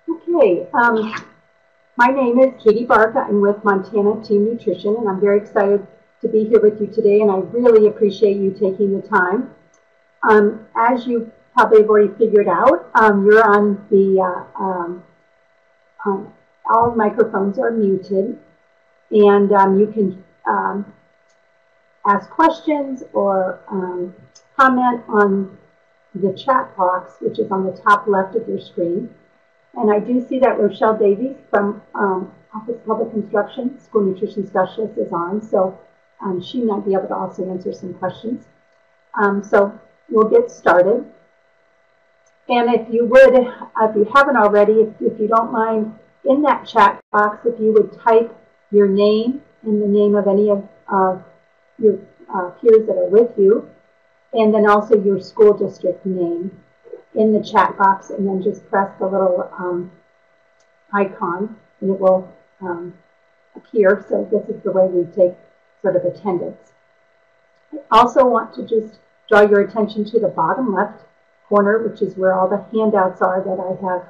Okay, my name is Katie Bark. I'm with Montana Team Nutrition, and I'm very excited to be here with you today, and I really appreciate you taking the time. As you probably have already figured out, you're on the, all microphones are muted, and you can ask questions or comment on the chat box, which is on the top left of your screen. And I do see that Rochelle Davies from Office of Public Instruction, School Nutrition Specialist, is on, so she might be able to also answer some questions. So we'll get started. And if you would, if you haven't already, if you don't mind, in that chat box, if you would type your name and the name of any of your peers that are with you, and then also your school district name in the chat box, and then just press the little icon and it will appear. So this is the way we take sort of attendance. I also want to just draw your attention to the bottom left corner, which is where all the handouts are that I have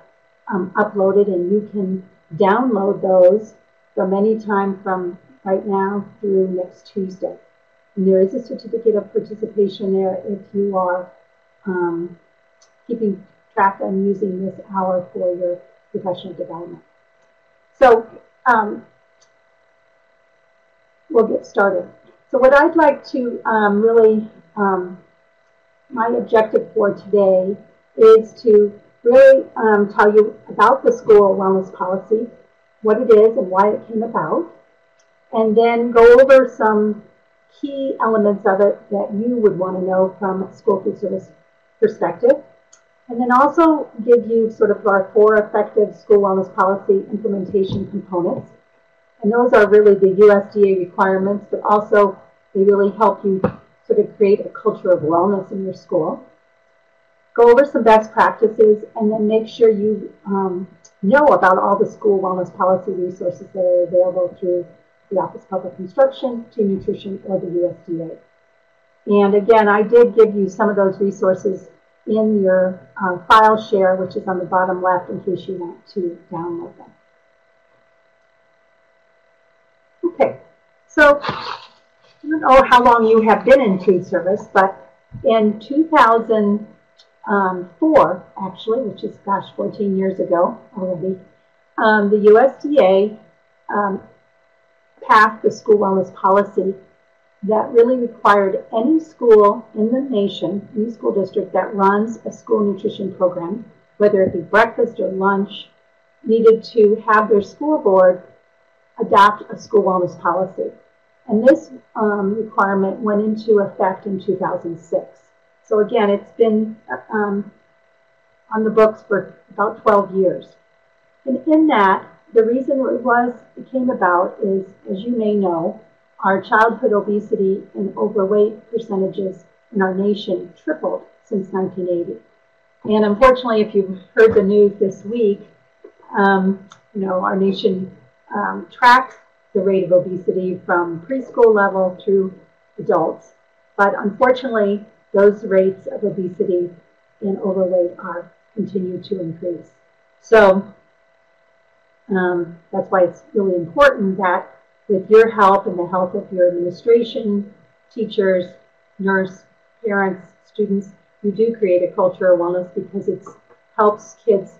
uploaded, and you can download those from any time from right now through next Tuesday. And there is a certificate of participation there if you are keeping track and using this hour for your professional development. So we'll get started. So what I'd like to my objective for today is to really tell you about the school wellness policy, what it is and why it came about, and then go over some key elements of it that you would want to know from a school food service perspective. And then also give you sort of our 4 effective school wellness policy implementation components. And those are really the USDA requirements, but also they really help you sort of create a culture of wellness in your school. Go over some best practices, and then make sure you know about all the school wellness policy resources that are available through the Office of Public Instruction, Team Nutrition, or the USDA. And again, I did give you some of those resources in your file share, which is on the bottom left, in case you want to download them. Okay, so I don't know how long you have been in food service, but in 2004, actually, which is, gosh, 14 years ago already, the USDA passed the school wellness policy that really required any school in the nation, any school district that runs a school nutrition program, whether it be breakfast or lunch, needed to have their school board adopt a school wellness policy. And this requirement went into effect in 2006. So again, it's been on the books for about 12 years. And in that, the reason it came about is, as you may know, our childhood obesity and overweight percentages in our nation tripled since 1980. And unfortunately, if you've heard the news this week, our nation tracks the rate of obesity from preschool level through adults. But unfortunately, those rates of obesity and overweight continue to increase. So that's why it's really important that with your help and the help of your administration, teachers, nurse, parents, students, you do create a culture of wellness, because it helps kids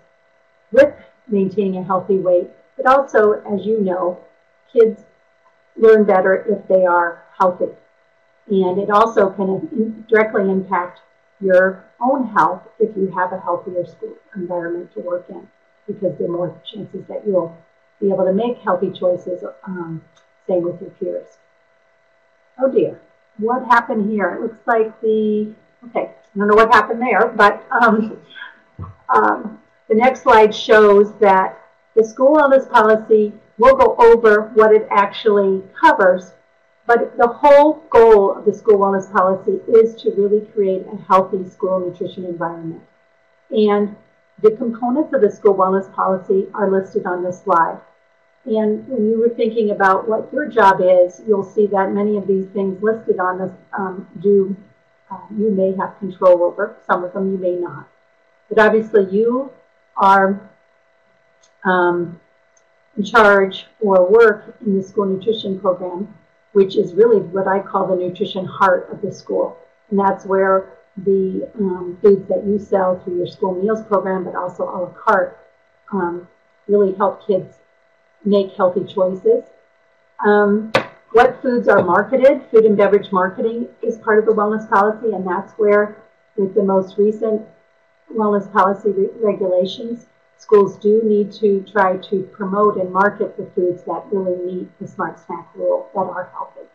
with maintaining a healthy weight. But also, as you know, kids learn better if they are healthy. And it also can directly impact your own health if you have a healthier school environment to work in, because there are more chances that you'll be able to make healthy choices, same with your peers. Oh dear, what happened here? It looks like okay, I don't know what happened there, but the next slide shows that the school wellness policy, will go over what it actually covers, but the whole goal of the school wellness policy is to really create a healthy school nutrition environment. And the components of the school wellness policy are listed on this slide. And when you were thinking about what your job is, you'll see that many of these things listed on this you may have control over. Some of them you may not. But obviously you are in charge or work in the school nutrition program, which is really what I call the nutrition heart of the school. And that's where the foods that you sell through your school meals program, but also a la carte, really help kids make healthy choices. What foods are marketed? Food and beverage marketing is part of the wellness policy, and that's where, with the most recent wellness policy regulations, schools do need to try to promote and market the foods that really meet the Smart Snack rule that are healthy.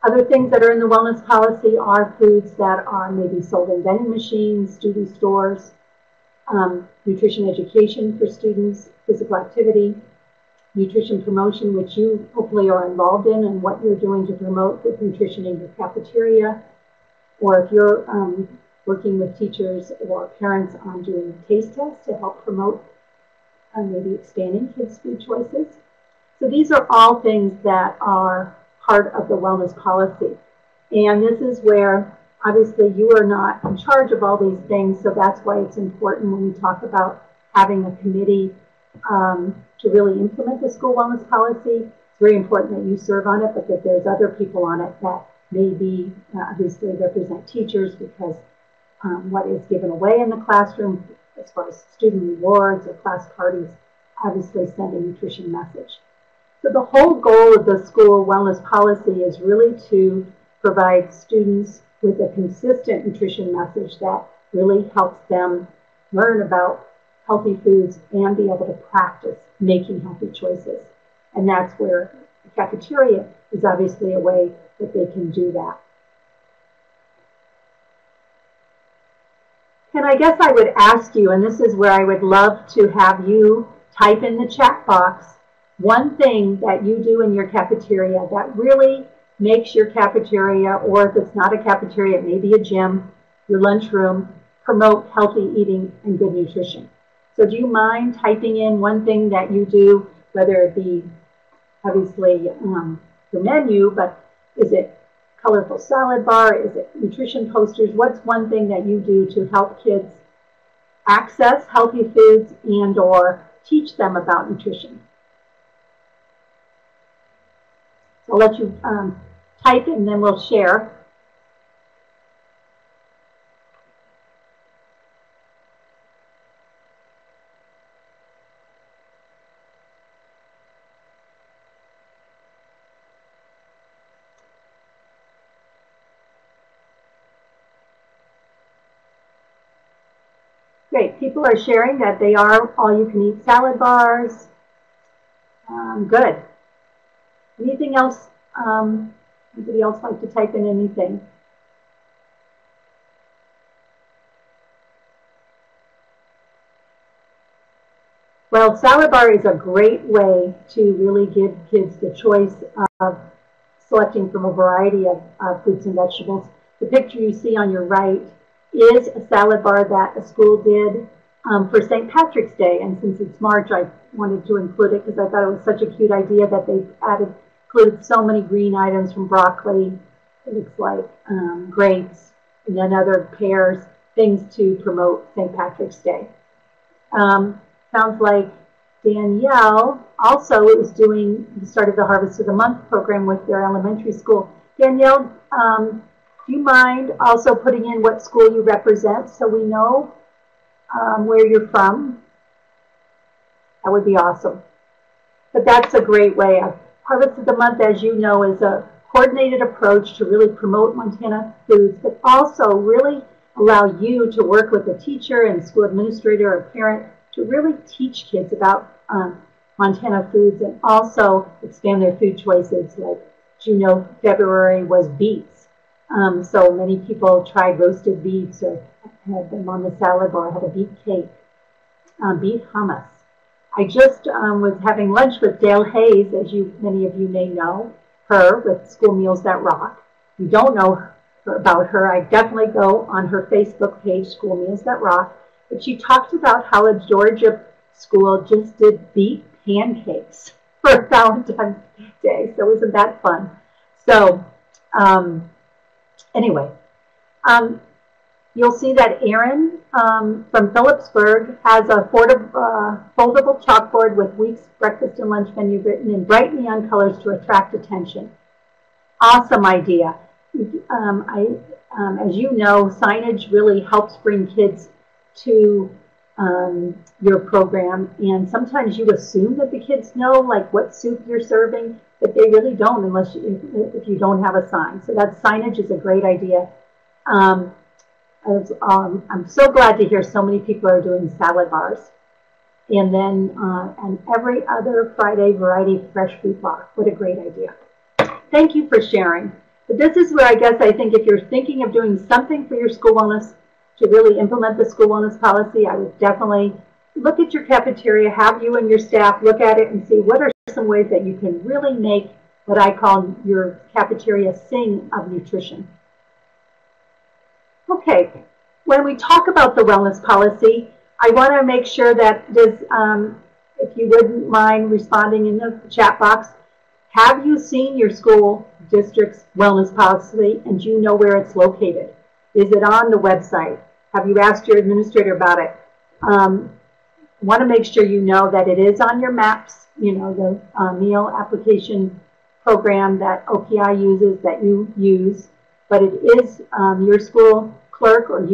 Other things that are in the wellness policy are foods that are maybe sold in vending machines, student stores, nutrition education for students, physical activity, nutrition promotion, which you hopefully are involved in, and what you're doing to promote with nutrition in your cafeteria, or if you're working with teachers or parents on doing a taste test to help promote maybe expanding kids' food choices. So these are all things that are part of the wellness policy. And this is where, obviously, you are not in charge of all these things, so that's why it's important when we talk about having a committee to really implement the school wellness policy. It's very important that you serve on it, but that there's other people on it that maybe obviously represent teachers, because what is given away in the classroom as far as student rewards or class parties obviously send a nutrition message. So the whole goal of the school wellness policy is really to provide students with a consistent nutrition message that really helps them learn about healthy foods and be able to practice making healthy choices. And that's where the cafeteria is obviously a way that they can do that. And I guess I would ask you, and this is where I would love to have you type in the chat box, one thing that you do in your cafeteria that really makes your cafeteria, or if it's not a cafeteria, it may be a gym, your lunchroom, promote healthy eating and good nutrition. So do you mind typing in one thing that you do, whether it be obviously the menu, but is it colorful salad bar? Is it nutrition posters? What's one thing that you do to help kids access healthy foods and or teach them about nutrition? So I'll let you type and then we'll share. Great. People are sharing that they are all-you-can-eat salad bars. Good. Anything else? Anybody else like to type in anything? Well, salad bar is a great way to really give kids the choice of selecting from a variety of fruits and vegetables. The picture you see on your right is a salad bar that a school did for St. Patrick's Day. And since it's March, I wanted to include it because I thought it was such a cute idea that they included so many green items, from broccoli, it looks like grapes, and then other pears, things to promote St. Patrick's Day. Sounds like Danielle also is doing the start of the Harvest of the Month program with their elementary school. Danielle, do you mind also putting in what school you represent so we know where you're from? That would be awesome. But that's a great way. Harvest of the Month, as you know, is a coordinated approach to really promote Montana foods, but also really allow you to work with a teacher and school administrator or parent to really teach kids about Montana foods and also expand their food choices. Like, you know, February was beets. So many people tried roasted beets or had them on the salad bar, had a beet cake, beef hummus. I just was having lunch with Dale Hayes, as many of you may know her, with School Meals That Rock. If you don't know about her, I definitely go on her Facebook page, School Meals That Rock. But she talked about how a Georgia school just did beet pancakes for Valentine's Day. So isn't that fun? So anyway, You'll see that Erin from Phillipsburg has a foldable chalkboard with week's breakfast and lunch menu written in bright neon colors to attract attention. Awesome idea. As you know, signage really helps bring kids to your program, and sometimes you assume that the kids know like what soup you're serving, but they really don't unless if you don't have a sign. So that signage is a great idea. I'm so glad to hear so many people are doing salad bars, and then and every other Friday variety fresh fruit bar. What a great idea! Thank you for sharing. But this is where I think if you're thinking of doing something for your school wellness to really implement the school wellness policy, I would definitely look at your cafeteria, have you and your staff look at it and see what are some ways that you can really make what I call your cafeteria sing of nutrition. Okay, when we talk about the wellness policy, I want to make sure that this, if you wouldn't mind responding in the chat box, have you seen your school district's wellness policy and do you know where it's located? Is it on the website? Have you asked your administrator about it? Want to make sure you know that it is on your MAPS, you know, the meal application program that OPI uses, that you use, but it is your school clerk or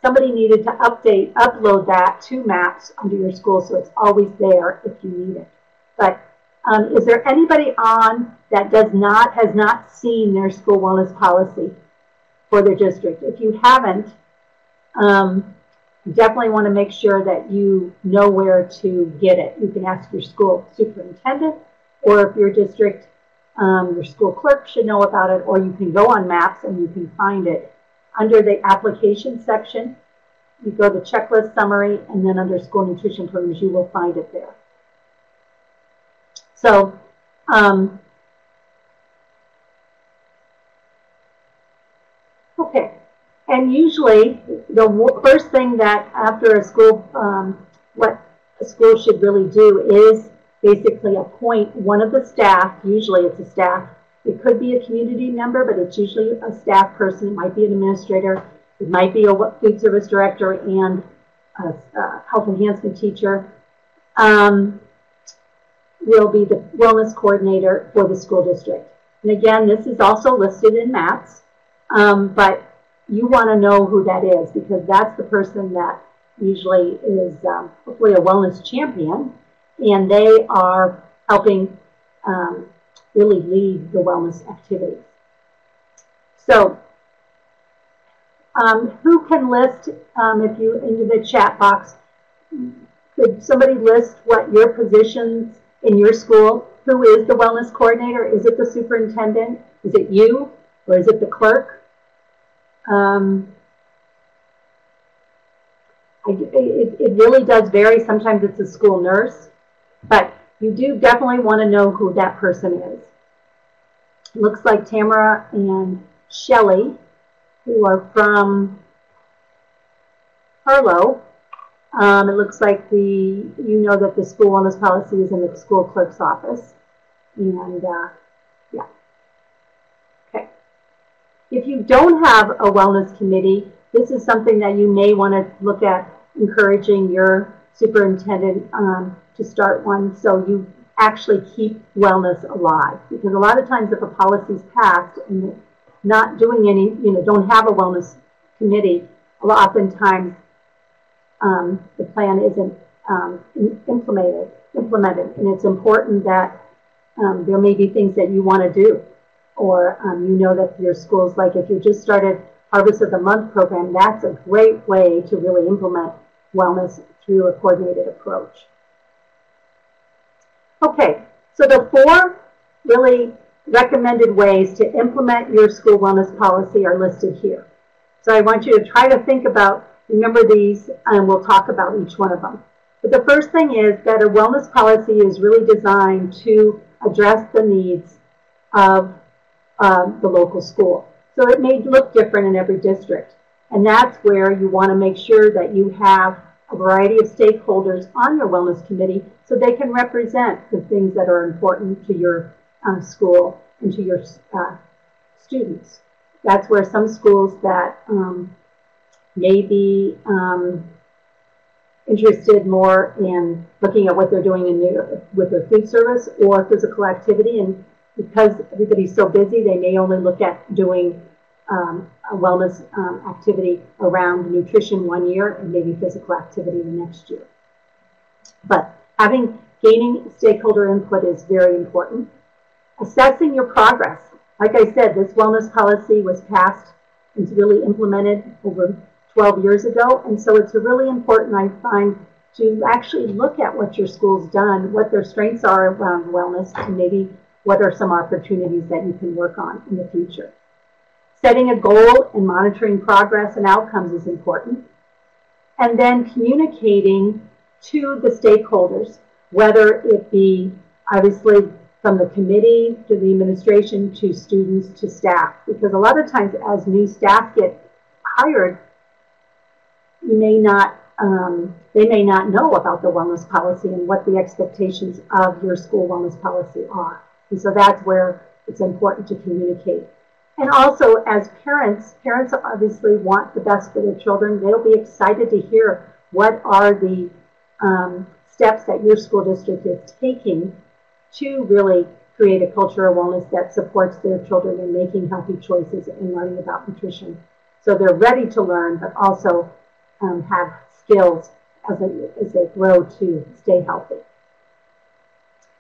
somebody needed to upload that to MAPS under your school, so it's always there if you need it. But is there anybody on that has not seen their school wellness policy for their district? If you haven't, you definitely want to make sure that you know where to get it. You can ask your school superintendent, or if your district, your school clerk should know about it, or you can go on MAPS and you can find it. Under the application section, you go to checklist summary, and then under school nutrition programs, you will find it there. So, okay. And usually, the first thing that after a school, what a school should really do is basically appoint one of the staff. Usually it's a staff. It could be a community member, but it's usually a staff person. It might be an administrator. It might be a food service director and a health enhancement teacher. Will be the wellness coordinator for the school district. And again, this is also listed in MAPS, but you want to know who that is because that's the person that usually is hopefully a wellness champion, and they are helping really lead the wellness activities. So who can list, if you into the chat box, could somebody list what your positions in your school? Who is the wellness coordinator? Is it the superintendent? Is it you? Or is it the clerk? It really does vary. Sometimes it's a school nurse, but you do definitely want to know who that person is. It looks like Tamara and Shelley, who are from Harlow. It looks like you know that the school wellness policy is in the school clerk's office. And yeah. Okay. If you don't have a wellness committee, this is something that you may want to look at encouraging your superintendent to start one so you actually keep wellness alive. Because a lot of times if a policy is passed and not doing any, don't have a wellness committee, oftentimes the plan isn't implemented, and it's important that there may be things that you want to do, or that your schools, like if you just started Harvest of the Month program, that's a great way to really implement wellness through a coordinated approach. Okay, so the 4 really recommended ways to implement your school wellness policy are listed here. So I want you to try to think about, remember these, and we'll talk about each one of them. But the first thing is that a wellness policy is really designed to address the needs of the local school. So it may look different in every district. And that's where you want to make sure that you have a variety of stakeholders on your wellness committee so they can represent the things that are important to your school and to your students. That's where some schools that may be interested more in looking at what they're doing with their food service or physical activity. And because everybody's so busy, they may only look at doing a wellness activity around nutrition one year and maybe physical activity the next year. But gaining stakeholder input is very important. Assessing your progress. Like I said, this wellness policy was passed and really implemented over 12 years ago, and so it's really important, I find, to actually look at what your school's done, what their strengths are around wellness, and maybe what are some opportunities that you can work on in the future. Setting a goal and monitoring progress and outcomes is important. And then communicating to the stakeholders, whether it be obviously from the committee to the administration to students to staff, because a lot of times as new staff get hired, you may not, they may not know about the wellness policy and what the expectations of your school wellness policy are. And so that's where it's important to communicate. And also as parents obviously want the best for their children. They'll be excited to hear what are the steps that your school district is taking to really create a culture of wellness that supports their children in making healthy choices and learning about nutrition. So they're ready to learn, but also have skills as they grow to stay healthy.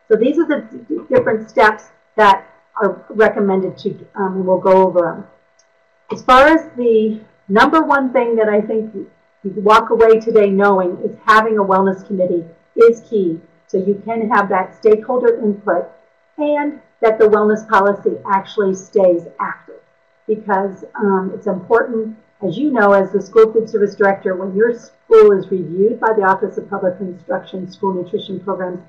So these are the different steps that are recommended to, and we'll go over them. As far as the number one thing that I think you walk away today knowing is having a wellness committee is key. So you can have that stakeholder input and that the wellness policy actually stays active. Because it's important, as you know, as the school food service director, when your school is reviewed by the Office of Public Instruction School Nutrition Programs,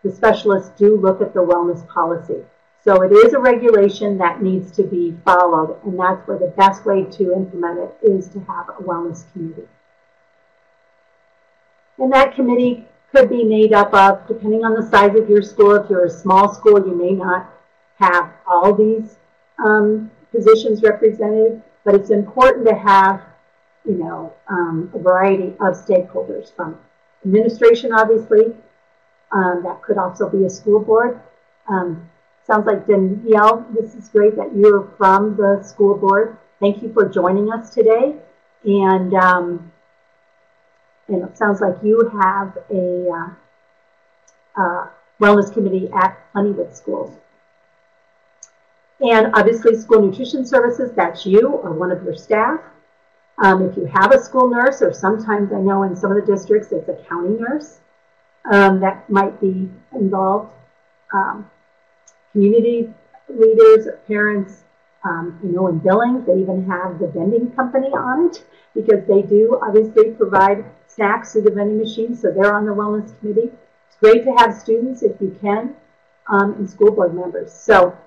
the specialists do look at the wellness policy. So it is a regulation that needs to be followed, and that's where the best way to implement it is to have a wellness committee. And that committee could be made up of, depending on the size of your school, if you're a small school, you may not have all these positions represented, but it's important to have, you know, a variety of stakeholders from administration, obviously. That could also be a school board. Sounds like Danielle, this is great that you're from the school board. Thank you for joining us today. And it sounds like you have a wellness committee at Honeywood Schools. And obviously school nutrition services, that's you or one of your staff. If you have a school nurse, or sometimes I know in some of the districts it's a county nurse that might be involved. Community leaders, parents, you know, in billing, they even have the vending company on it because they do obviously provide snacks through the vending machine, so they're on the wellness committee. It's great to have students, if you can, and school board members. So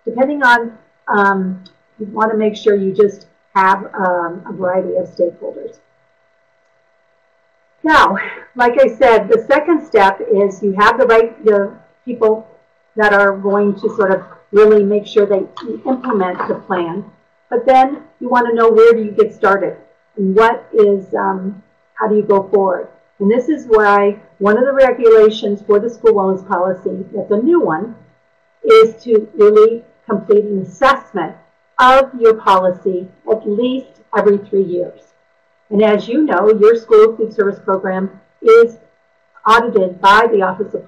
depending on, you want to make sure you just have a variety of stakeholders. Now, like I said, the second step is you have the people that are going to sort of really make sure they implement the plan. But then you want to know, where do you get started? And what is, how do you go forward? And this is why one of the regulations for the school wellness policy, that's a new one, is to really complete an assessment of your policy at least every 3 years. And as you know, your school food service program is audited by the Office of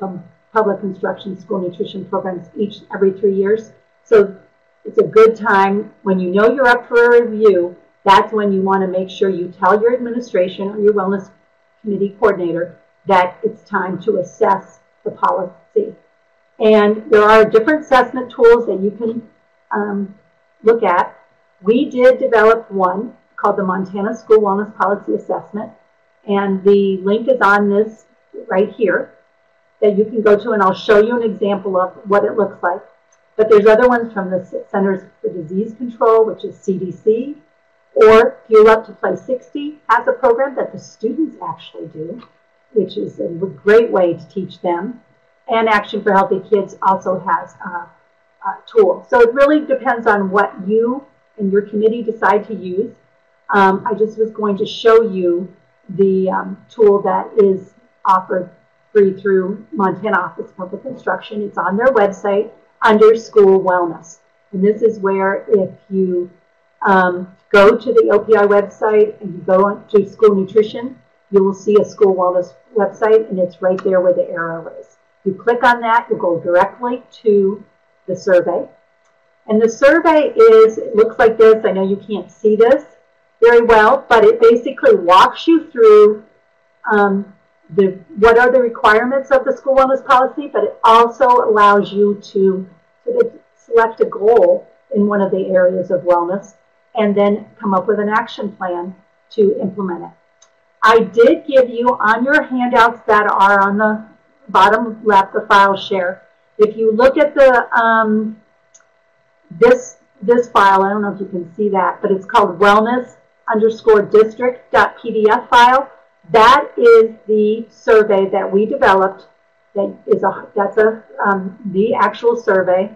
Public Instruction School Nutrition Programs every 3 years. So it's a good time when you know you're up for a review. That's when you want to make sure you tell your administration or your wellness committee coordinator that it's time to assess the policy. And there are different assessment tools that you can look at. We did develop one called the Montana School Wellness Policy Assessment, and the link is on this right here that you can go to, and I'll show you an example of what it looks like. But there's other ones from the Centers for Disease Control, which is CDC, or Fuel Up to Play 60 has a program that the students actually do, which is a great way to teach them. And Action for Healthy Kids also has a tool. So it really depends on what you and your committee decide to use. I just was going to show you the tool that is offered free through Montana Office of Public Instruction. It's on their website under School Wellness. And this is where if you go to the OPI website and you go to School Nutrition, you will see a School Wellness website, and it's right there where the arrow is. You click on that, you'll go directly to the survey. And the survey it looks like this. I know you can't see this very well, but it basically walks you through what are the requirements of the school wellness policy, but it also allows you to sort of select a goal in one of the areas of wellness and then come up with an action plan to implement it. I did give you on your handouts that are on the bottom left, the file share. If you look at the this file, I don't know if you can see that, but it's called wellness_district.pdf file. That is the survey that we developed. That's the actual survey.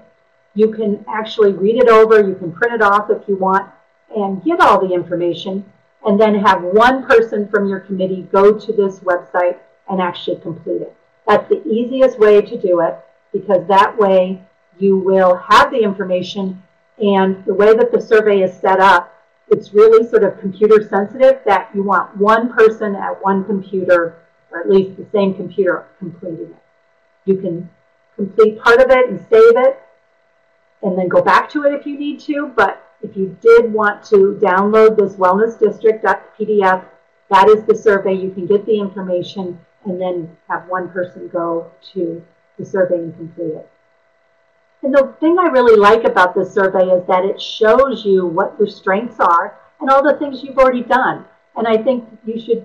You can actually read it over. You can print it off if you want and get all the information, and then have one person from your committee go to this website and actually complete it. That's the easiest way to do it, because that way you will have the information, and the way that the survey is set up, it's really sort of computer sensitive, that you want one person at one computer, or at least the same computer, completing it. You can complete part of it and save it, and then go back to it if you need to, but if you did want to download this wellnessdistrict.pdf, that is the survey. You can get the information and then have one person go to the survey and complete it. And the thing I really like about this survey is that it shows you what your strengths are and all the things you've already done. And I think you should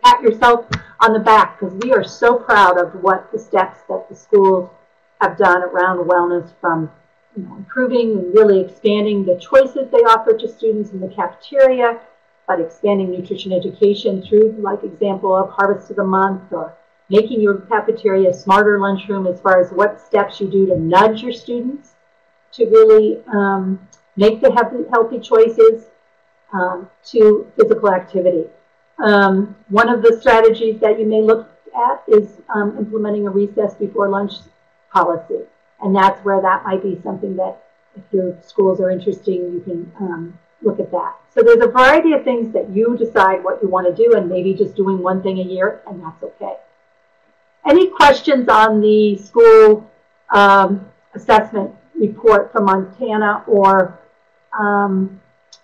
pat yourself on the back, because we are so proud of what the steps that the schools have done around wellness, from improving and really expanding the choices they offer to students in the cafeteria, but expanding nutrition education through, like, example of Harvest of the Month, or making your cafeteria a smarter lunchroom as far as what steps you do to nudge your students to really make the healthy choices, to physical activity. One of the strategies that you may look at is implementing a recess before lunch policy. And that's where that might be something that, if your schools are interested, you can look at that. So there's a variety of things that you decide what you want to do, and maybe just doing one thing a year, and that's okay. Any questions on the school assessment report from Montana, or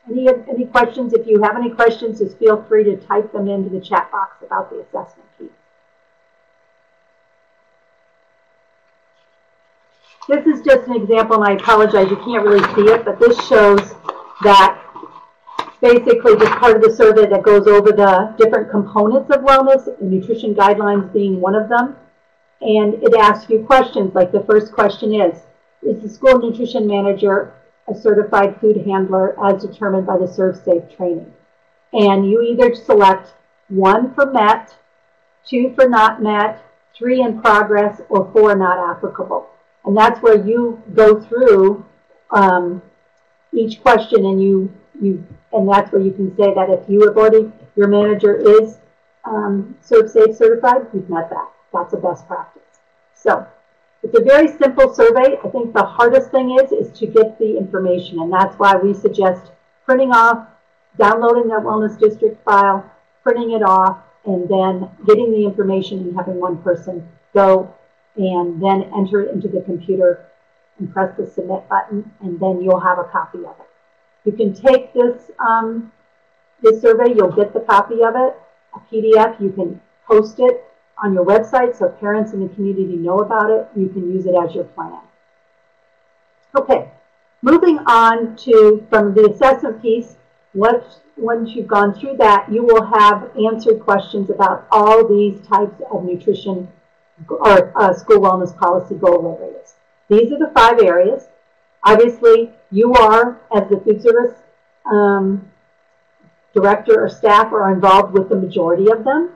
any questions? If you have any questions, just feel free to type them into the chat box about the assessment piece. This is just an example, and I apologize, you can't really see it, but this shows that basically just part of the survey that goes over the different components of wellness, and nutrition guidelines being one of them. And it asks you questions, like the first question is the school nutrition manager a certified food handler as determined by the ServSafe training? And you either select 1 for met, 2 for not met, 3 in progress, or 4 not applicable. And that's where you go through each question, and and that's where you can say that if you have already, your manager is ServSafe certified, you've met that. That's a best practice. So it's a very simple survey. I think the hardest thing is to get the information, and that's why we suggest printing off, downloading that Wellness District file, printing it off, and then getting the information and having one person go and then enter it into the computer and press the submit button, and then you'll have a copy of it. You can take this, this survey, you'll get the copy of it, a PDF, you can post it on your website so parents in the community know about it. You can use it as your plan. Okay, moving on to, from the assessment piece, once you've gone through that, you will have answered questions about all these types of nutrition or school wellness policy goal areas. These are the 5 areas. Obviously, you are, as the food service director or staff, are involved with the majority of them.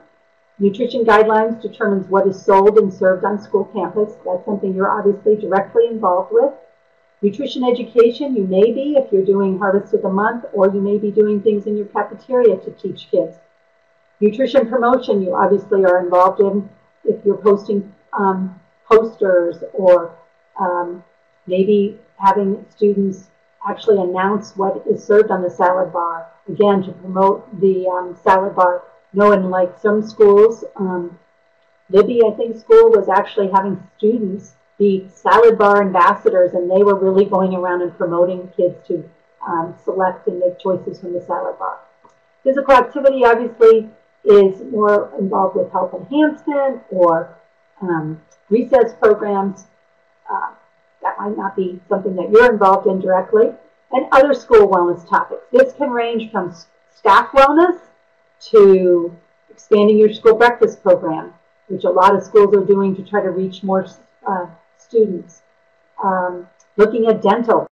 Nutrition guidelines determines what is sold and served on school campus. That's something you're obviously directly involved with. Nutrition education, you may be if you're doing Harvest of the Month, or you may be doing things in your cafeteria to teach kids. Nutrition promotion, you obviously are involved in if you're posting posters, or maybe having students actually announce what is served on the salad bar. Again, to promote the salad bar. Knowing like some schools, Libby, I think, school was actually having students be salad bar ambassadors, and they were really going around and promoting kids to select and make choices from the salad bar. Physical activity obviously is more involved with health enhancement or recess programs. That might not be something that you're involved in directly. And other school wellness topics. This can range from staff wellness to expanding your school breakfast program, which a lot of schools are doing to try to reach more students. Looking at dental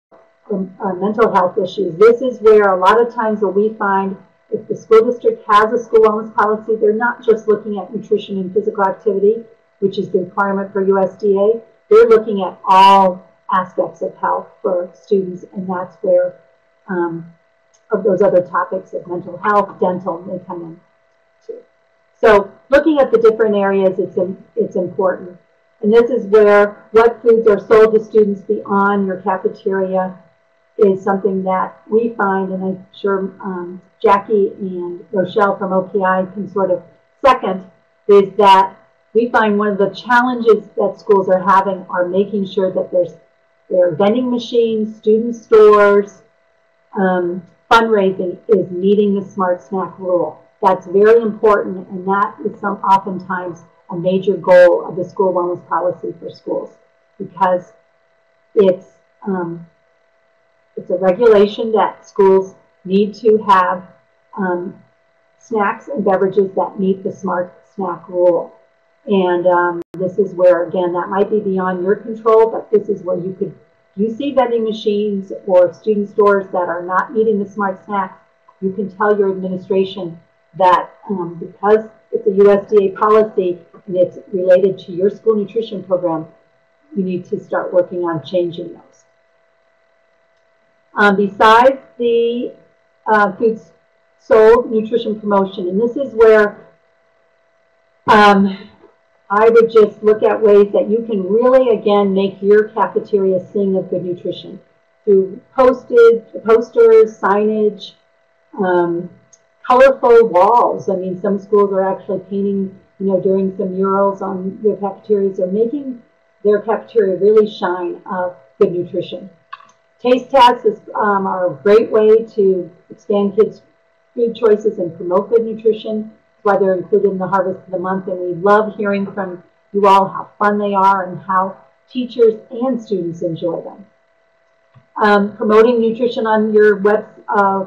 or mental health issues. This is where a lot of times what we find, if the school district has a school wellness policy, they're not just looking at nutrition and physical activity, which is the requirement for USDA. They're looking at all aspects of health for students, and that's where of those other topics of mental health, dental may come in too. So looking at the different areas, it's important. And this is where what foods are sold to students beyond your cafeteria is something that we find, and I'm sure Jackie and Rochelle from OPI can sort of second, is that we find one of the challenges that schools are having are making sure that there are vending machines, student stores, fundraising is meeting the Smart Snack rule. That's very important, and that is oftentimes a major goal of the school wellness policy for schools, because it's a regulation that schools need to have snacks and beverages that meet the Smart Snack rule. And this is where, again, that might be beyond your control, but this is where you see vending machines or student stores that are not meeting the Smart Snack, you can tell your administration that because it's a USDA policy and it's related to your school nutrition program, you need to start working on changing those. Besides the foods sold, nutrition promotion, and this is where I would just look at ways that you can really, again, make your cafeteria sing of good nutrition through posters, signage, colorful walls. I mean, some schools are actually painting, doing some murals on their cafeterias. They're making their cafeteria really shine of good nutrition. Taste tests are a great way to expand kids' food choices and promote good nutrition. That's why they're included in the Harvest of the Month, and we love hearing from you all how fun they are and how teachers and students enjoy them. Promoting nutrition on your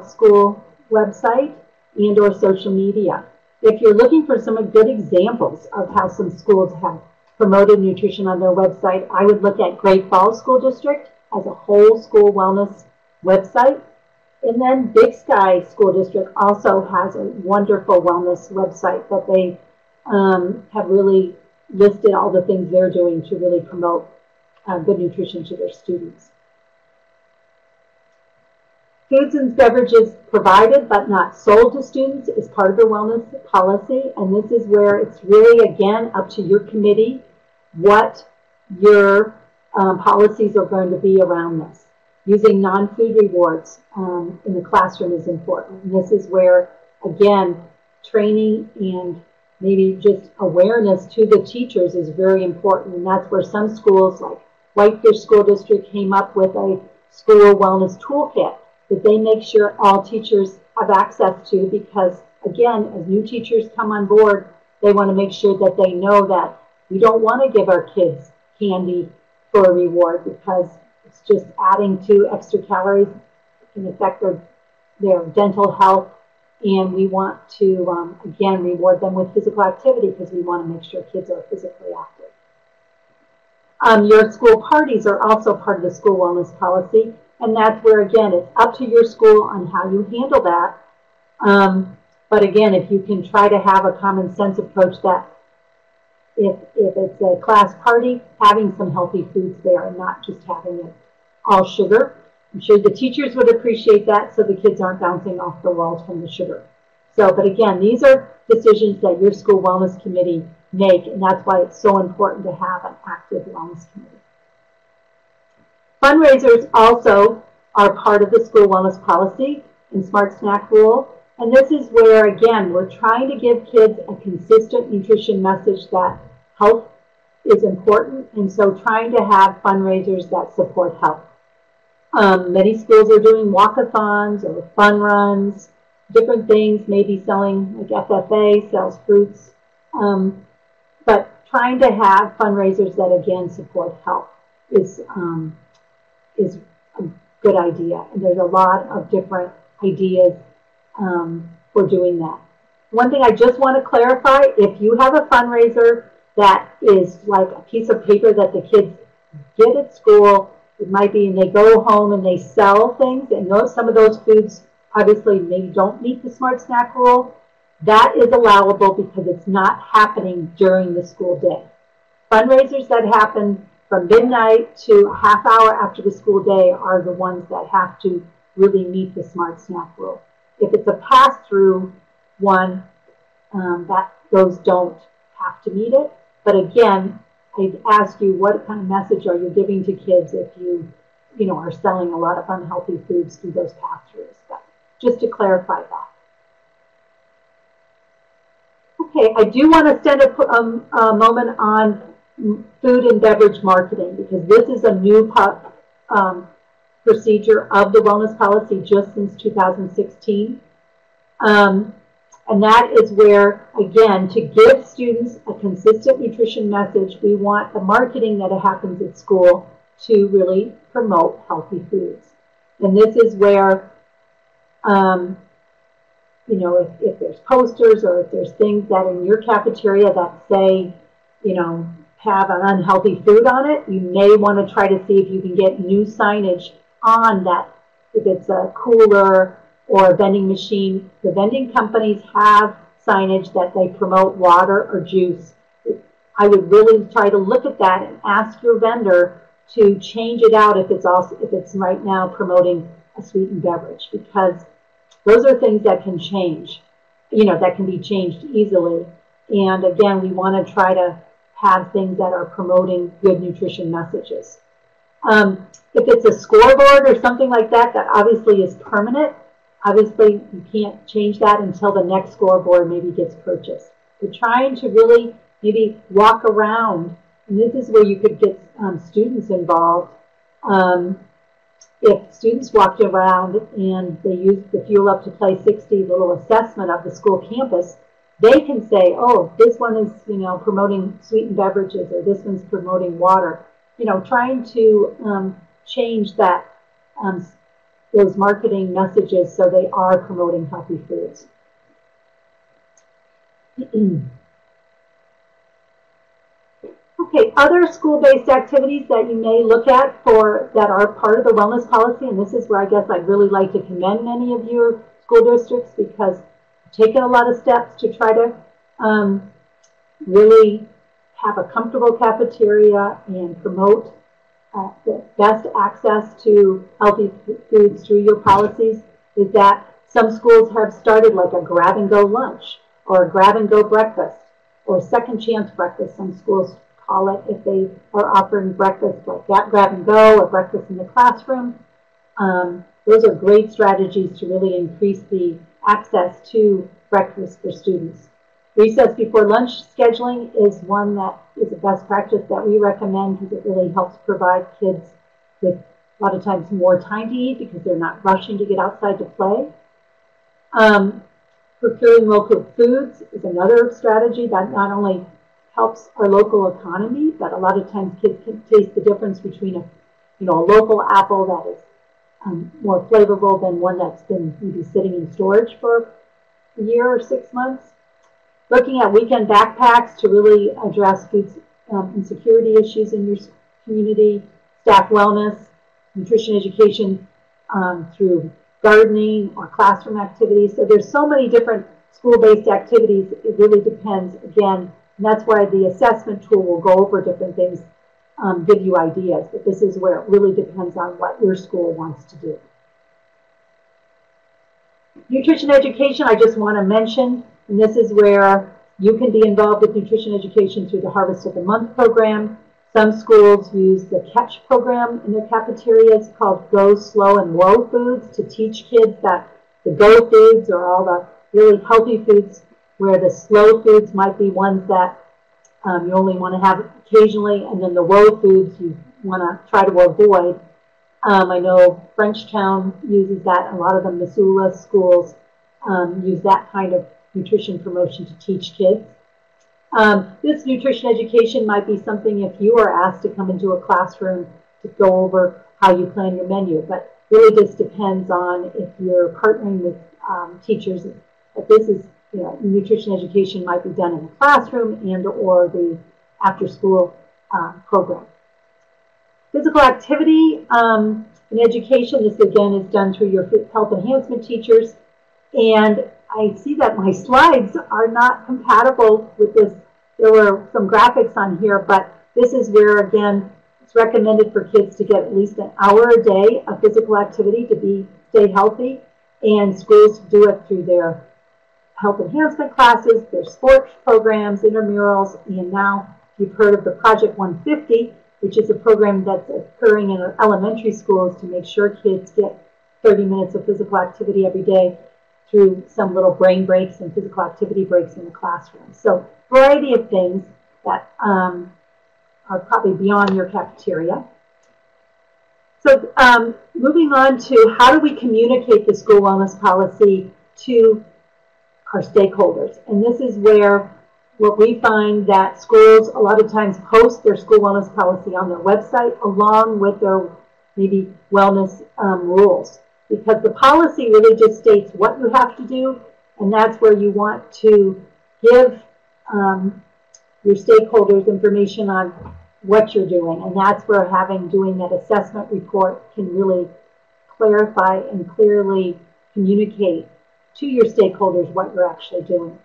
school website and or social media. If you're looking for some good examples of how some schools have promoted nutrition on their website, I would look at Great Falls School District as a whole school wellness website. And then Big Sky School District also has a wonderful wellness website that they have really listed all the things they're doing to really promote good nutrition to their students. Foods and beverages provided but not sold to students is part of the wellness policy, and this is where it's really, again, up to your committee what your policies are going to be around this. Using non-food rewards in the classroom is important. And this is where, again, training and maybe just awareness to the teachers is very important. And that's where some schools, like Whitefish School District, came up with a school wellness toolkit that they make sure all teachers have access to, because, again, as new teachers come on board, they want to make sure that they know that we don't want to give our kids candy for a reward, because it's just adding to extra calories. It can affect their dental health, and we want to, again, reward them with physical activity because we want to make sure kids are physically active. Your school parties are also part of the school wellness policy, and that's where, again, it's up to your school on how you handle that. But again, if you can try to have a common sense approach that if it's a class party, having some healthy foods there and not just having it all sugar. I'm sure the teachers would appreciate that, so the kids aren't bouncing off the walls from the sugar. So, but again, these are decisions that your school wellness committee make, and that's why it's so important to have an active wellness committee. Fundraisers also are part of the school wellness policy and Smart Snack Rule. And this is where, again, we're trying to give kids a consistent nutrition message that health is important, and so trying to have fundraisers that support health. Many schools are doing walkathons or fun runs, different things, maybe selling, like FFA sells fruits, but trying to have fundraisers that, again, support health is a good idea. And there's a lot of different ideas for doing that. One thing I just want to clarify, if you have a fundraiser that is like a piece of paper that the kids get at school, it might be, and they go home and they sell things, and some of those foods obviously maybe don't meet the Smart Snack Rule, that is allowable because it's not happening during the school day. Fundraisers that happen from midnight to a half hour after the school day are the ones that have to really meet the Smart Snack Rule. If it's a pass-through one, those don't have to meet it. But again, I'd ask you, what kind of message are you giving to kids if you are selling a lot of unhealthy foods through those pass-throughs? But just to clarify that. Okay, I do want to spend a moment on food and beverage marketing, because this is a new procedure of the wellness policy just since 2016. And that is where, again, to give students a consistent nutrition message, we want the marketing that happens at school to really promote healthy foods. And this is where, if there's posters or if there's things that in your cafeteria that say, have an unhealthy food on it, you may want to try to see if you can get new signage on that. If it's a cooler or a vending machine, the vending companies have signage that they promote water or juice. I would really try to look at that and ask your vendor to change it out if it's right now promoting a sweetened beverage, because those are things that can change, that can be changed easily. And again, we want to try to have things that are promoting good nutrition messages. If it's a scoreboard or something like that, that obviously is permanent. Obviously, you can't change that until the next scoreboard maybe gets purchased. We're trying to really maybe walk around, and this is where you could get students involved. If students walked around and they used the Fuel Up to Play 60 little assessment of the school campus, they can say, oh, this one is, promoting sweetened beverages, or this one's promoting water. Trying to change that, those marketing messages so they are promoting healthy foods. Okay, other school-based activities that you may look at that are part of the wellness policy, and this is where I guess I'd really like to commend many of your school districts, because taken a lot of steps to try to really have a comfortable cafeteria and promote the best access to healthy foods through your policies, is that some schools have started like a grab-and-go lunch or a grab-and-go breakfast or second chance breakfast, some schools call it, if they are offering breakfast like that, grab-and-go or breakfast in the classroom. Those are great strategies to really increase the access to breakfast for students. Recess before lunch scheduling is one that is a best practice that we recommend, because it really helps provide kids with a lot of times more time to eat because they're not rushing to get outside to play. Procuring local foods is another strategy that not only helps our local economy, but a lot of times kids can taste the difference between a local apple that is more flavorful than one that's been maybe sitting in storage for a year or 6 months. Looking at weekend backpacks to really address food insecurity issues in your community, staff wellness, nutrition education through gardening or classroom activities. So there's so many different school-based activities. It really depends, again, and that's why the assessment tool will go over different things give you ideas, but this is where it really depends on what your school wants to do. Nutrition education, I just want to mention, and this is where you can be involved with nutrition education through the Harvest of the Month program. Some schools use the CATCH program in their cafeterias called Go, Slow, and Low Foods to teach kids that the Go foods are all the really healthy foods, where the slow foods might be ones that you only want to have occasionally, and then the low foods you want to try to avoid. I know Frenchtown uses that, and a lot of the Missoula schools use that kind of nutrition promotion to teach kids. This nutrition education might be something if you are asked to come into a classroom to go over how you plan your menu, but really just depends on if you're partnering with teachers. But this is, nutrition education might be done in the classroom and or the after-school program. Physical activity in education, this again is done through your health enhancement teachers. And I see that my slides are not compatible with this. There were some graphics on here, but this is where, again, it's recommended for kids to get at least an hour a day of physical activity to stay healthy. And schools do it through their health enhancement classes, their sports programs, intramurals, and now you've heard of the Project 150, which is a program that's occurring in elementary schools to make sure kids get 30 minutes of physical activity every day through some little brain breaks and physical activity breaks in the classroom. So a variety of things that are probably beyond your cafeteria. So moving on to how do we communicate the school wellness policy to our stakeholders. And this is where what we find that schools a lot of times post their school wellness policy on their website along with their maybe wellness rules. Because the policy really just states what you have to do, and that's where you want to give your stakeholders information on what you're doing. And that's where doing that assessment report can really clarify and clearly communicate to your stakeholders what you're actually doing.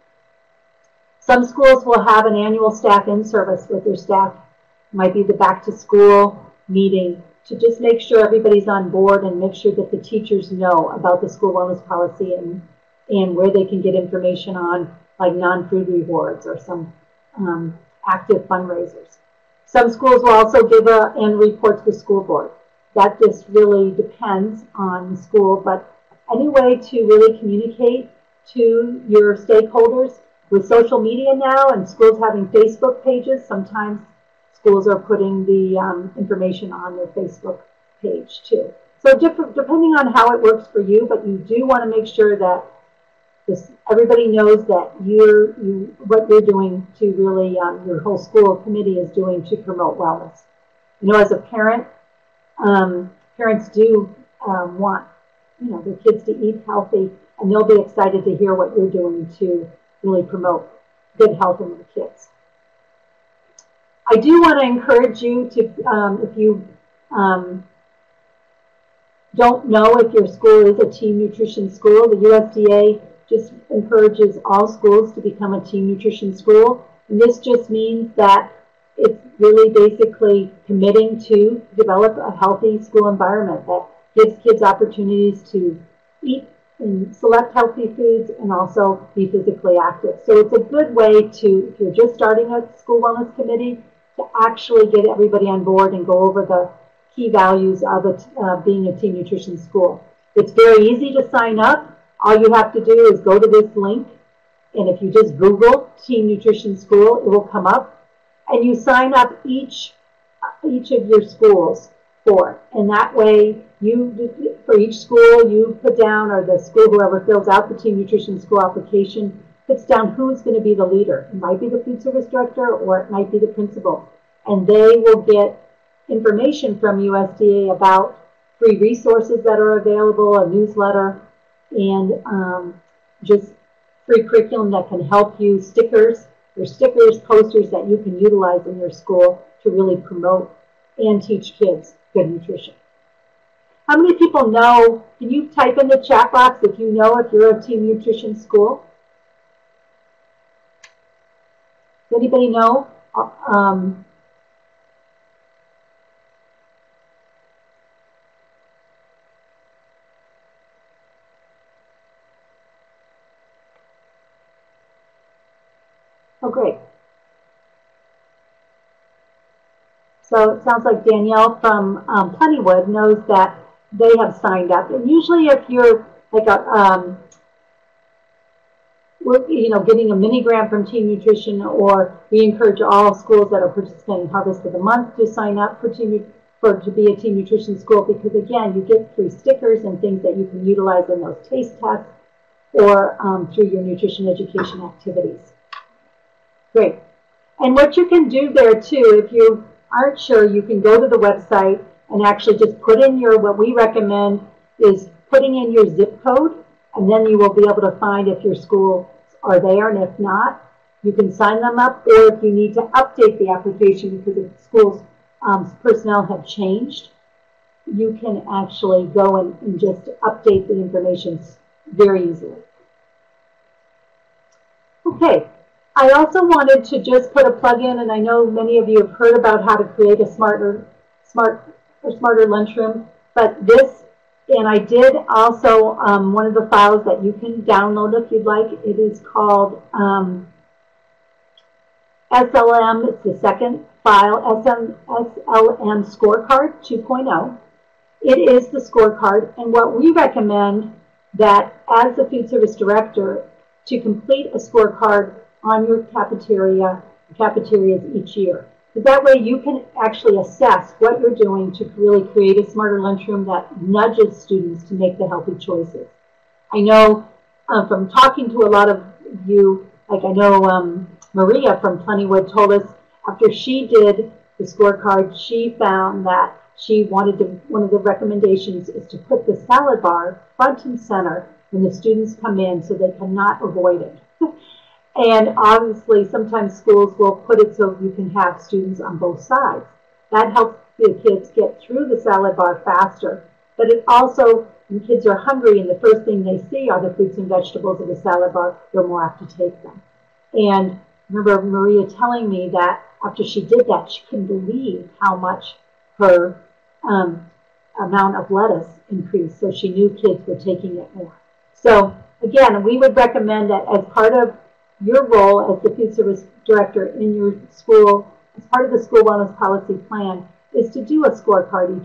Some schools will have an annual staff in-service with their staff. It might be the back-to-school meeting to just make sure everybody's on board and make sure that the teachers know about the school wellness policy and where they can get information on, like non-food rewards or some active fundraisers. Some schools will also give an annual report to the school board. That just really depends on the school, but any way to really communicate to your stakeholders with social media now and schools having Facebook pages, sometimes schools are putting the information on their Facebook page too. So depending on how it works for you, but you do want to make sure that everybody knows that what you're doing to really, your whole school committee is doing to promote wellness. As a parent, parents do want their kids to eat healthy, and they'll be excited to hear what you're doing to really promote good health in their kids. I do want to encourage you to, if you don't know if your school is a team nutrition school, the USDA just encourages all schools to become a team nutrition school. And this just means that it's really basically committing to develop a healthy school environment that gives kids opportunities to eat and select healthy foods and also be physically active. So it's a good way to, if you're just starting a school wellness committee, to actually get everybody on board and go over the key values of being a team nutrition school. It's very easy to sign up. All you have to do is go to this link, and if you just Google Team Nutrition School, it will come up, and you sign up each of your schools for it. And that way, for each school, you put down, or the school, whoever fills out the Team Nutrition School application, puts down who's going to be the leader. It might be the food service director, or it might be the principal. And they will get information from USDA about free resources that are available, a newsletter, and just free curriculum that can help you, stickers, posters that you can utilize in your school to really promote and teach kids good nutrition. How many people know, can you type in the chat box if you know if you're a team nutrition school? Does anybody know? Oh, great. So it sounds like Danielle from Plentywood knows that they have signed up. And usually if you're like getting a mini grant from Team Nutrition, or we encourage all schools that are participating in Harvest of the Month to sign up to be a Team Nutrition school, because again, you get free stickers and things that you can utilize in those taste tests or through your nutrition education activities. Great. And what you can do there too, if you aren't sure, you can go to the website and actually just put in what we recommend is putting in your zip code, and then you will be able to find if your schools are there, and if not, you can sign them up, or if you need to update the application because the school's personnel have changed, you can actually go and just update the information very easily. Okay. I also wanted to just put a plug in, and I know many of you have heard about how to create a smarter lunchroom, but this, and I did also, one of the files that you can download if you'd like, it is called SLM, it's the second file, SLM Scorecard 2.0. It is the scorecard, and what we recommend that as the food service director to complete a scorecard on your cafeterias each year. So that way you can actually assess what you're doing to really create a smarter lunchroom that nudges students to make the healthy choices. I know from talking to a lot of you, like I know Maria from Plentywood told us after she did the scorecard, she found that she wanted to, one of the recommendations is to put the salad bar front and center when the students come in so they cannot avoid it. And obviously, sometimes schools will put it so you can have students on both sides. That helps the kids get through the salad bar faster. But it also, when kids are hungry and the first thing they see are the fruits and vegetables of the salad bar, they're more apt to take them. And I remember Maria telling me that after she did that, she couldn't believe how much her amount of lettuce increased. So she knew kids were taking it more. So again, we would recommend that as part of your role as the food service director in your school, as part of the school wellness policy plan, is to do a scorecard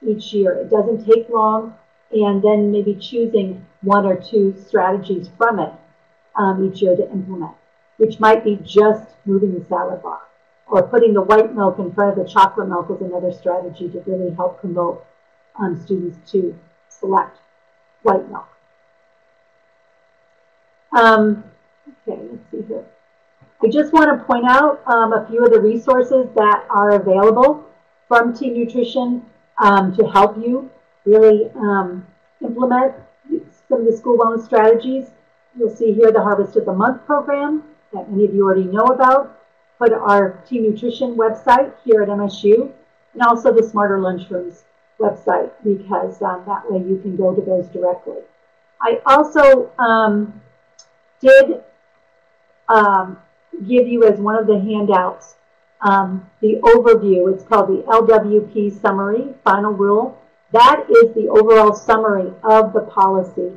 each year. It doesn't take long, and then maybe choosing one or two strategies from it each year to implement, which might be just moving the salad bar, or putting the white milk in front of the chocolate milk is another strategy to really help promote students to select white milk. Okay, let's see here. I just want to point out a few of the resources that are available from Team Nutrition to help you really implement some of the school wellness strategies. You'll see here the Harvest of the Month program that many of you already know about. Put our Team Nutrition website here at MSU, and also the Smarter Lunchrooms website, because that way you can go to those directly. I also did give you as one of the handouts the overview. It's called the LWP Summary, Final Rule. That is the overall summary of the policy.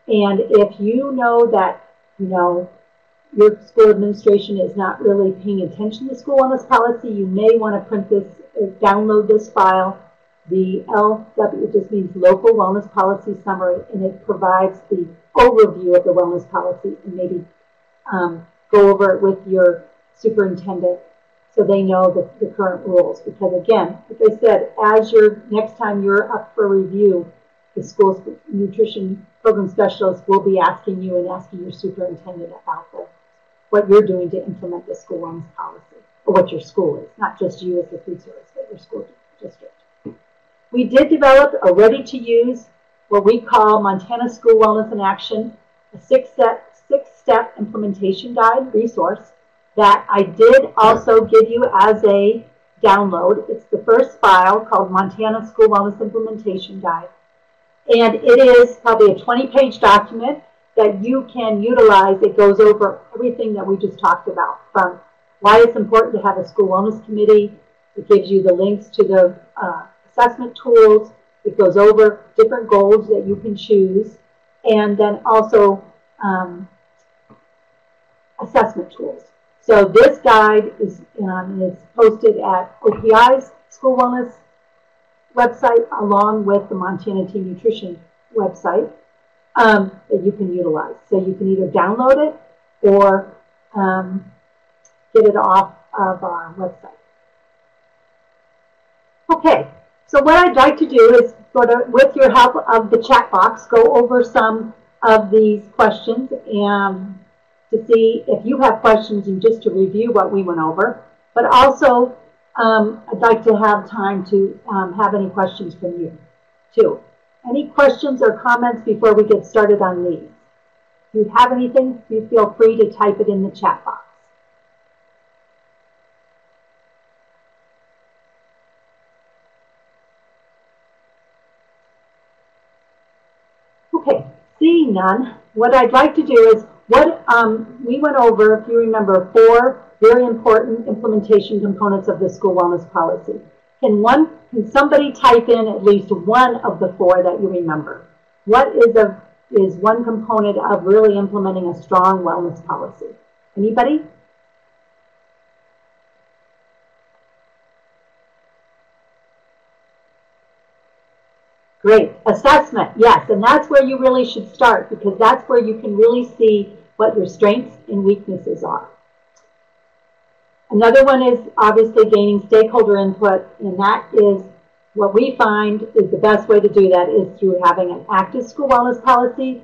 And if you know that, your school administration is not really paying attention to school wellness policy, you may want to print this, download this file. The LW just means Local Wellness Policy Summary, and it provides the overview of the wellness policy, and maybe go over it with your superintendent so they know the current rules. Because again, like I said, next time you're up for review, the school's nutrition program specialist will be asking you and asking your superintendent about what you're doing to implement the school wellness policy, or what your school is, not just you as the food service, but your school district. We did develop a ready-to-use, what we call Montana School Wellness in Action, a six-step implementation guide resource that I did also give you as a download. It's the first file called Montana School Wellness Implementation Guide. And it is probably a 20-page document that you can utilize. It goes over everything that we just talked about, from why it's important to have a school wellness committee. It gives you the links to the assessment tools. It goes over different goals that you can choose, and then also assessment tools. So this guide is posted at OPI's School Wellness website along with the Montana Teen Nutrition website that you can utilize. So you can either download it or get it off of our website. Okay, so what I'd like to do is, with your help of the chat box, go over some of these questions and to see if you have questions and just to review what we went over. But also, I'd like to have time to have any questions from you, too. Any questions or comments before we get started on these? If you have anything, you feel free to type it in the chat box. Okay, seeing none, what I'd like to do is, we went over, if you remember, 4 very important implementation components of the school wellness policy. Can somebody type in at least one of the 4 that you remember? What is one component of really implementing a strong wellness policy? Anybody? Great. Assessment, yes, and that's where you really should start because that's where you can really see what your strengths and weaknesses are. Another one is obviously gaining stakeholder input, and that is what we find is the best way to do that is through having an active school wellness policy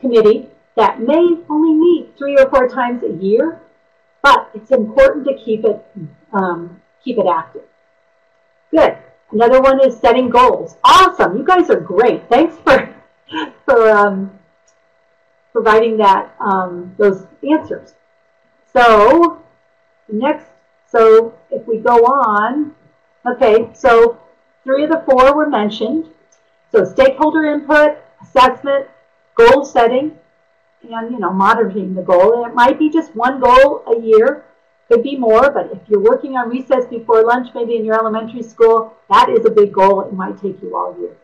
committee that may only meet 3 or 4 times a year, but it's important to keep it active. Good. Another one is setting goals. Awesome. You guys are great. Thanks for providing that those answers. So if we go on, okay, so 3 of the 4 were mentioned. So stakeholder input, assessment, goal setting, and monitoring the goal. And it might be just 1 goal a year. Could be more, but if you're working on recess before lunch, maybe in your elementary school, that is a big goal. It might take you all year.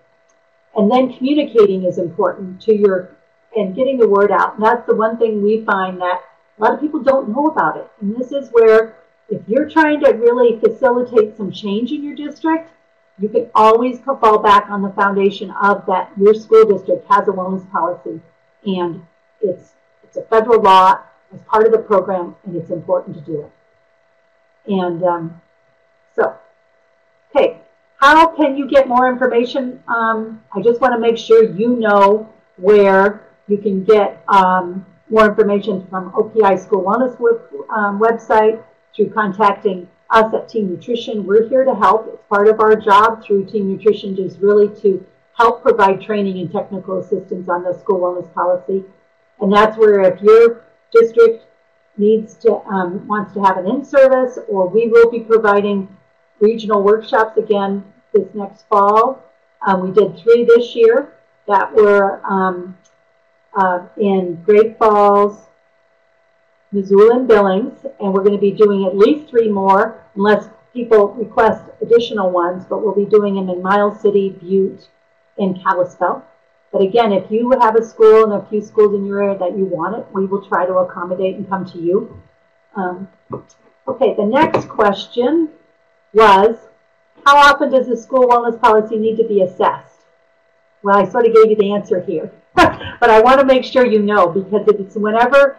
And then communicating is important and getting the word out. And that's the one thing we find that a lot of people don't know about it. And this is where, if you're trying to really facilitate some change in your district, you can always fall back on the foundation of that your school district has a wellness policy, and it's a federal law as part of the program, and it's important to do it. And okay, how can you get more information? I just want to make sure you know where you can get more information from OPI School Wellness website, through contacting us at Team Nutrition. We're here to help. It's part of our job through Team Nutrition is really to help provide training and technical assistance on the school wellness policy. And that's where if your district wants to have an in-service, or we will be providing regional workshops again this next fall. We did 3 this year that were in Great Falls, Missoula, and Billings, and we're going to be doing at least 3 more unless people request additional ones, but we'll be doing them in Miles City, Butte, and Kalispell. But again, if you have a school and a few schools in your area that you want it, we will try to accommodate and come to you. Okay, the next question was, how often does the school wellness policy need to be assessed? Well, I sort of gave you the answer here, but I want to make sure you know, because if it's whenever,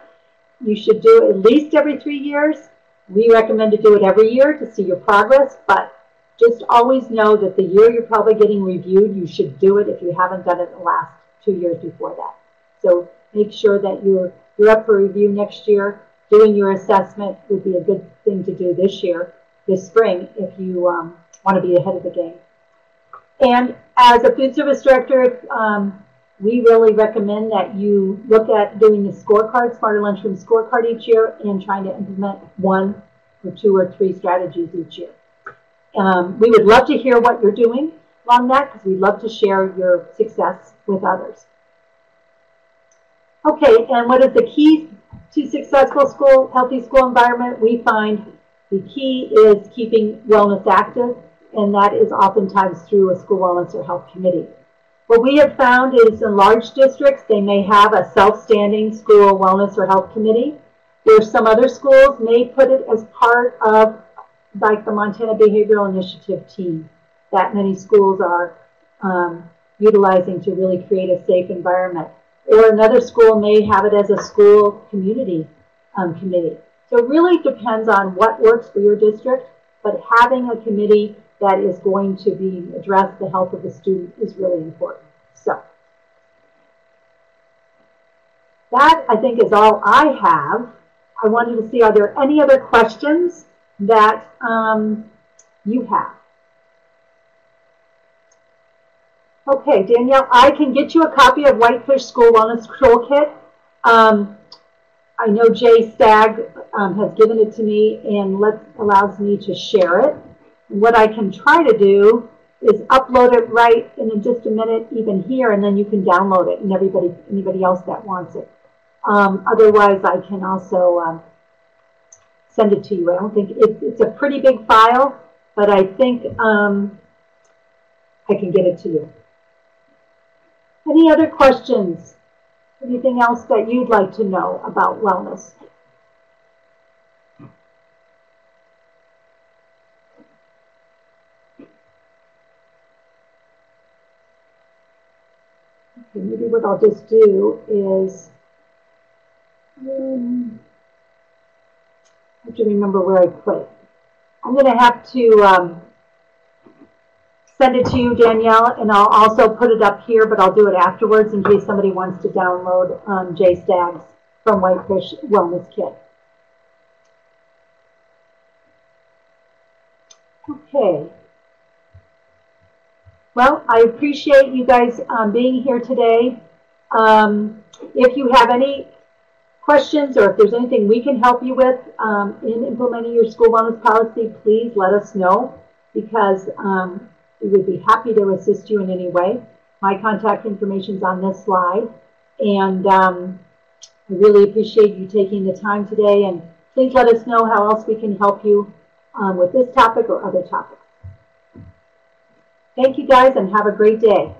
you should do it at least every 3 years. We recommend to do it every year to see your progress, but just always know that the year you're probably getting reviewed, you should do it if you haven't done it the last 2 years before that. So make sure that you're up for review next year. Doing your assessment would be a good thing to do this spring, if you want to be ahead of the game. And as a food service director, we really recommend that you look at doing the scorecard, Smarter Lunchroom scorecard each year, and trying to implement 1 or 2 or 3 strategies each year. We would love to hear what you're doing along that, because we'd love to share your success with others. Okay, and what is the key to successful school, healthy school environment? We find the key is keeping wellness active, and that is oftentimes through a school wellness or health committee. What we have found is in large districts, they may have a self-standing school wellness or health committee, There's some other schools may put it as part of like the Montana Behavioral Initiative team that many schools are utilizing to really create a safe environment. Or another school may have it as a school community committee. So it really depends on what works for your district, but having a committee that is going to be address the health of the student is really important. So that, I think, is all I have. I wanted to see, are there any other questions that you have? Okay, Danielle, I can get you a copy of Whitefish School Wellness Toolkit. I know Jay Stagg has given it to me and allows me to share it. And what I can try to do is upload it right in just a minute, even here, and then you can download it, and anybody else that wants it. Otherwise, I can also send it to you. I don't think it's a pretty big file, but I think I can get it to you. Any other questions? Anything else that you'd like to know about wellness? Okay, maybe what I'll just do is I have to remember where I put it. I'm going to have to send it to you, Danielle, and I'll also put it up here, but I'll do it afterwards in case somebody wants to download Jay Stagg's from Whitefish Wellness Kit. Okay. Well, I appreciate you guys being here today. If you have any questions or if there's anything we can help you with in implementing your school wellness policy, please let us know, because we would be happy to assist you in any way. My contact information is on this slide, and I really appreciate you taking the time today, and please let us know how else we can help you with this topic or other topics. Thank you guys, and have a great day.